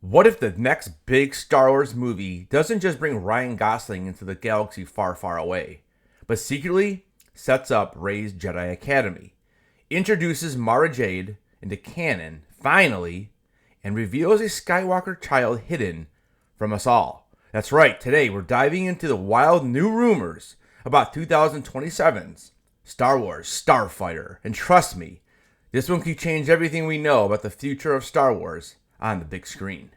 What if the next big Star Wars movie doesn't just bring Ryan Gosling into the galaxy far, far away, but secretly sets up Rey's Jedi Academy, introduces Mara Jade into canon, finally, and reveals a Skywalker child hidden from us all? That's right, today we're diving into the wild new rumors about 2027's Star Wars Starfighter. And trust me, this one could change everything we know about the future of Star Wars on the big screen.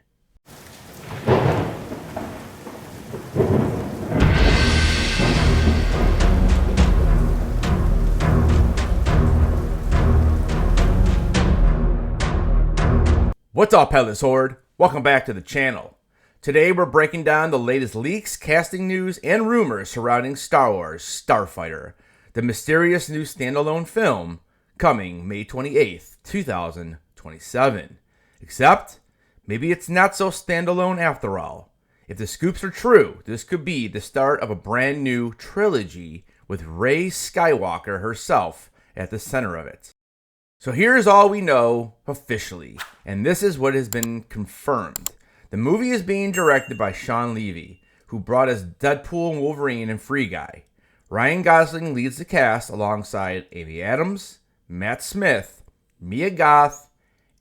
What's up, Headless Horde? Welcome back to the channel. Today we're breaking down the latest leaks, casting news, and rumors surrounding Star Wars Starfighter, the mysterious new standalone film coming May 28th, 2027. Except, maybe it's not so standalone after all. If the scoops are true, this could be the start of a brand new trilogy with Rey Skywalker herself at the center of it. So here's all we know officially, and this is what has been confirmed. The movie is being directed by Shawn Levy, who brought us Deadpool, Wolverine, and Free Guy. Ryan Gosling leads the cast alongside Amy Adams, Matt Smith, Mia Goth,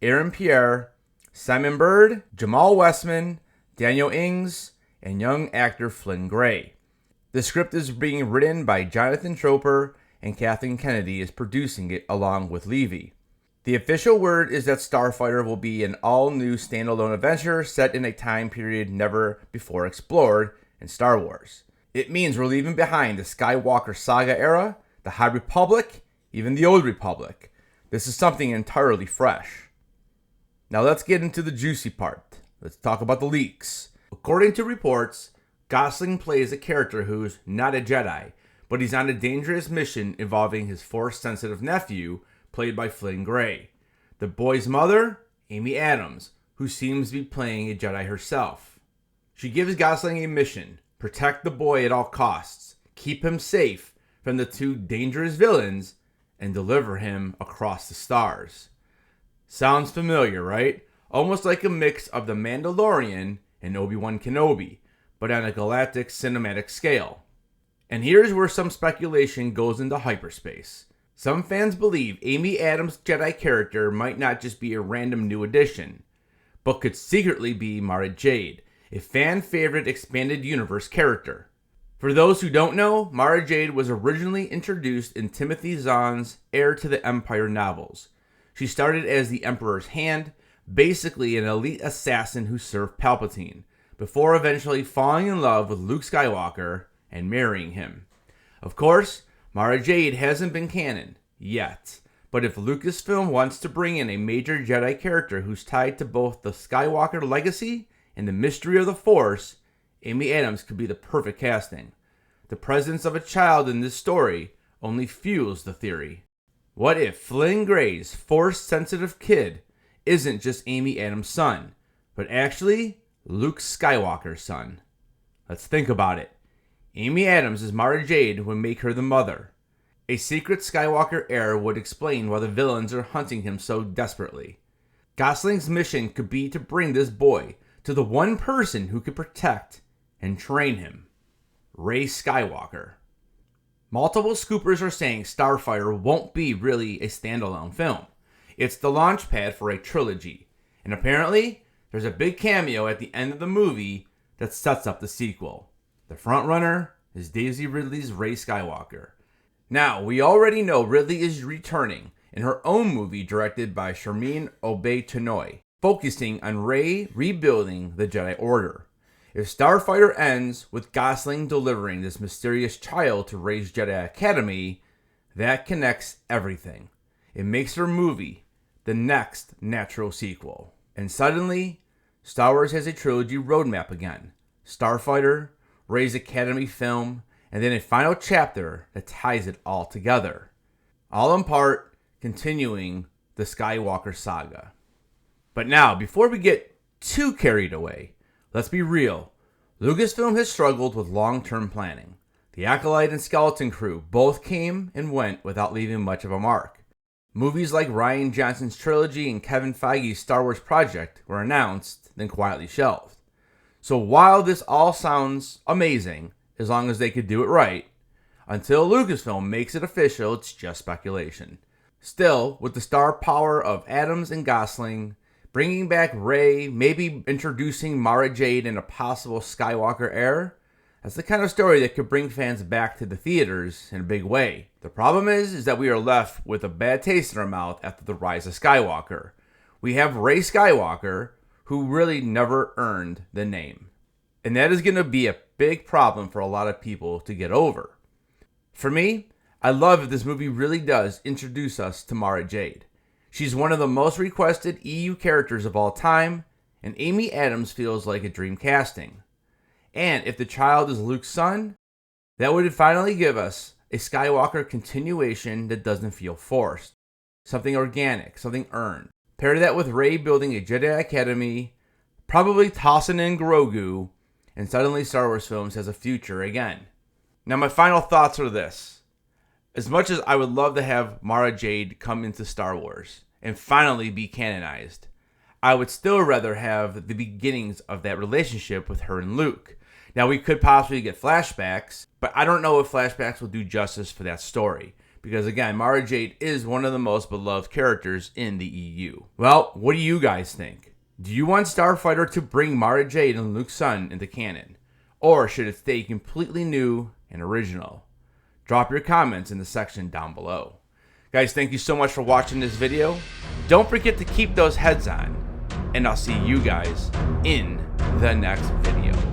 Aaron Pierre, Simon Bird, Jamal Westman, Daniel Ings, and young actor Flynn Gray. The script is being written by Jonathan Troper, and Kathleen Kennedy is producing it along with Levy. The official word is that Starfighter will be an all-new standalone adventure set in a time period never before explored in Star Wars. It means we're leaving behind the Skywalker saga era, the High Republic, even the Old Republic. This is something entirely fresh. Now let's get into the juicy part. Let's talk about the leaks. According to reports, Gosling plays a character who's not a Jedi, but he's on a dangerous mission involving his Force-sensitive nephew, played by Flynn Gray. The boy's mother, Amy Adams, who seems to be playing a Jedi herself. She gives Gosling a mission: protect the boy at all costs, keep him safe from the two dangerous villains, and deliver him across the stars. Sounds familiar, right? Almost like a mix of The Mandalorian and Obi-Wan Kenobi, but on a galactic cinematic scale. And here's where some speculation goes into hyperspace. Some fans believe Amy Adams' Jedi character might not just be a random new addition, but could secretly be Mara Jade, a fan-favorite expanded universe character. For those who don't know, Mara Jade was originally introduced in Timothy Zahn's Heir to the Empire novels. She started as the Emperor's Hand, basically an elite assassin who served Palpatine, before eventually falling in love with Luke Skywalker and marrying him. Of course, Mara Jade hasn't been canon yet, but if Lucasfilm wants to bring in a major Jedi character who's tied to both the Skywalker legacy and the mystery of the Force, Amy Adams could be the perfect casting. The presence of a child in this story only fuels the theory. What if Flynn Gray's Force-sensitive kid isn't just Amy Adams' son, but actually Luke Skywalker's son? Let's think about it. Amy Adams as Mara Jade would make her the mother. A secret Skywalker heir would explain why the villains are hunting him so desperately. Gosling's mission could be to bring this boy to the one person who could protect and train him: Rey Skywalker. Multiple scoopers are saying Starfighter won't be really a standalone film. It's the launch pad for a trilogy, and apparently there's a big cameo at the end of the movie that sets up the sequel. The frontrunner is Daisy Ridley's Rey Skywalker. Now, we already know Ridley is returning in her own movie directed by Sharmeen Obaid-Chinoy, focusing on Rey rebuilding the Jedi Order. If Starfighter ends with Gosling delivering this mysterious child to Rey's Jedi Academy, that connects everything. It makes her movie the next natural sequel. And suddenly, Star Wars has a trilogy roadmap again. Starfighter, Rey's Academy film, and then a final chapter that ties it all together. All in part, continuing the Skywalker saga. But now, before we get too carried away, let's be real. Lucasfilm has struggled with long-term planning. The Acolyte and Skeleton Crew both came and went without leaving much of a mark. Movies like Rian Johnson's trilogy and Kevin Feige's Star Wars project were announced, then quietly shelved. So while this all sounds amazing, as long as they could do it right, until Lucasfilm makes it official, it's just speculation. Still, with the star power of Adams and Gosling, bringing back Rey, maybe introducing Mara Jade in a possible Skywalker heir, that's the kind of story that could bring fans back to the theaters in a big way. The problem is that we are left with a bad taste in our mouth after the rise of Skywalker. We have Rey Skywalker, who really never earned the name. And that is going to be a big problem for a lot of people to get over. For me, I love if this movie really does introduce us to Mara Jade. She's one of the most requested EU characters of all time, and Amy Adams feels like a dream casting. And if the child is Luke's son, that would finally give us a Skywalker continuation that doesn't feel forced. Something organic, something earned. Pair that with Rey building a Jedi Academy, probably tossing in Grogu, and suddenly Star Wars films has a future again. Now my final thoughts are this. As much as I would love to have Mara Jade come into Star Wars and finally be canonized, I would still rather have the beginnings of that relationship with her and Luke. Now we could possibly get flashbacks, but I don't know if flashbacks will do justice for that story. Because again, Mara Jade is one of the most beloved characters in the EU. Well, what do you guys think? Do you want Starfighter to bring Mara Jade and Luke's son into canon? Or should it stay completely new and original? Drop your comments in the section down below. Guys, thank you so much for watching this video. Don't forget to keep those heads on. And I'll see you guys in the next video.